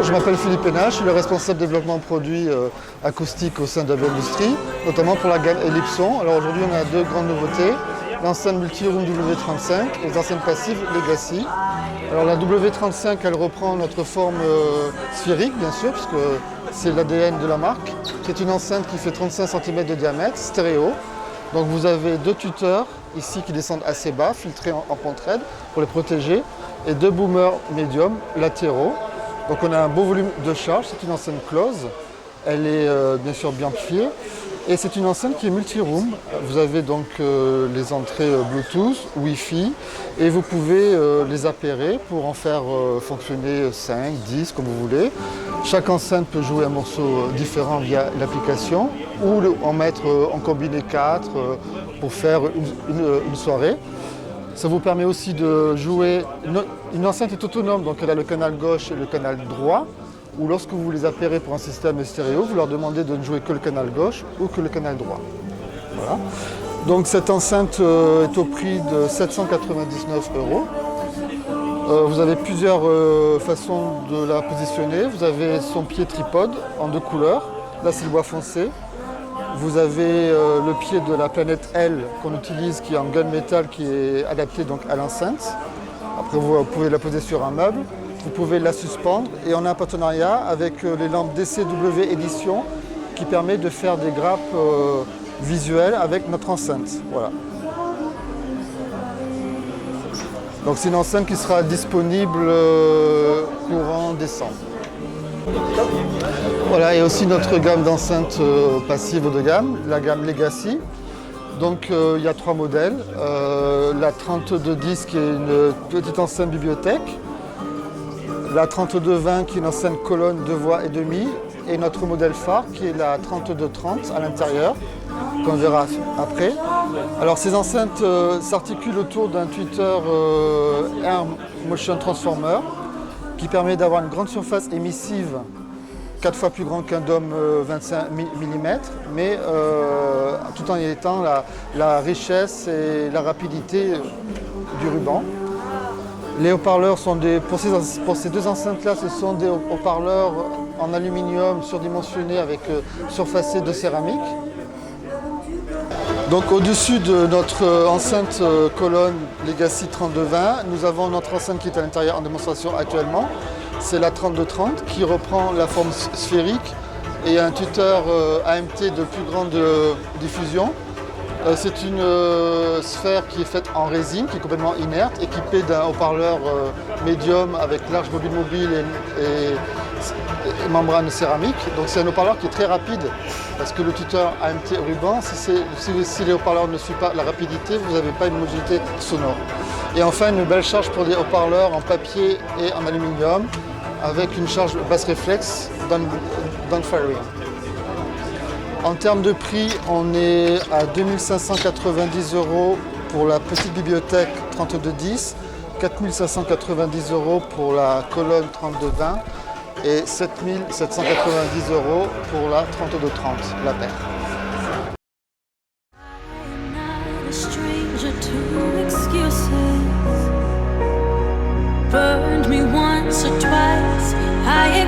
je m'appelle Philippe Hénach, je suis le responsable développement produit acoustique au sein de WAVE Industries, notamment pour la gamme Ellipson. Alors aujourd'hui, on a deux grandes nouveautés, l'enceinte multi-room W35 et les enceintes passives Legacy. Alors la W35, elle reprend notre forme sphérique, bien sûr, puisque c'est l'ADN de la marque. C'est une enceinte qui fait 35 cm de diamètre, stéréo. Donc vous avez deux tuteurs ici qui descendent assez bas, filtrés en pente raide pour les protéger, et deux boomers médium latéraux. Donc on a un beau volume de charge, c'est une enceinte close, elle est bien sûr bien amplifiée, et c'est une enceinte qui est multi-room. Vous avez donc les entrées Bluetooth, Wi-Fi, et vous pouvez les appairer pour en faire fonctionner 5, 10 comme vous voulez. Chaque enceinte peut jouer un morceau différent via l'application, ou en combiner 4 pour faire une soirée. Ça vous permet aussi de jouer. Une enceinte est autonome, donc elle a le canal gauche et le canal droit. Ou lorsque vous les appairez pour un système stéréo, vous leur demandez de ne jouer que le canal gauche ou que le canal droit. Voilà. Donc cette enceinte est au prix de 799 €. Vous avez plusieurs façons de la positionner. Vous avez son pied tripode en deux couleurs. Là, c'est le bois foncé. Vous avez le pied de la planète L qu'on utilise, qui est en gunmetal, qui est adapté donc à l'enceinte. Après, vous pouvez la poser sur un meuble, vous pouvez la suspendre, et on a un partenariat avec les lampes DCW Edition qui permet de faire des grappes visuelles avec notre enceinte. Voilà. Donc c'est une enceinte qui sera disponible courant décembre. Voilà, et aussi notre gamme d'enceintes passives haut de gamme, la gamme Legacy. Donc il y a trois modèles. La 3210 qui est une petite enceinte bibliothèque, la 3220 qui est une enceinte colonne 2 voix et demi, et notre modèle phare qui est la 3230 à l'intérieur, qu'on verra après. Alors ces enceintes s'articulent autour d'un tweeter Air Motion Transformer qui permet d'avoir une grande surface émissive, 4 fois plus grand qu'un dôme 25 mm, mais tout en étant la richesse et la rapidité du ruban. Les haut-parleurs sont pour ces deux enceintes-là, ce sont des haut-parleurs en aluminium surdimensionnés avec surfacé de céramique. Donc au-dessus de notre enceinte colonne Legacy 3220, nous avons notre enceinte qui est à l'intérieur en démonstration actuellement. C'est la 3230 qui reprend la forme sphérique et un tuteur AMT de plus grande diffusion. C'est une sphère qui est faite en résine, qui est complètement inerte, équipée d'un haut-parleur médium avec large bobine mobile et membrane céramique. Donc c'est un haut-parleur qui est très rapide, parce que le tuteur AMT ruban, si les haut-parleurs ne suivent pas la rapidité, vous n'avez pas une modulité sonore. Et enfin une belle charge pour des haut-parleurs en papier et en aluminium, avec une charge basse réflexe downfiring. En termes de prix, on est à 2590 € pour la petite bibliothèque 3210, 4590 € pour la colonne 3220 et 7790 € pour la 3230, la paire. Burned me once or twice. I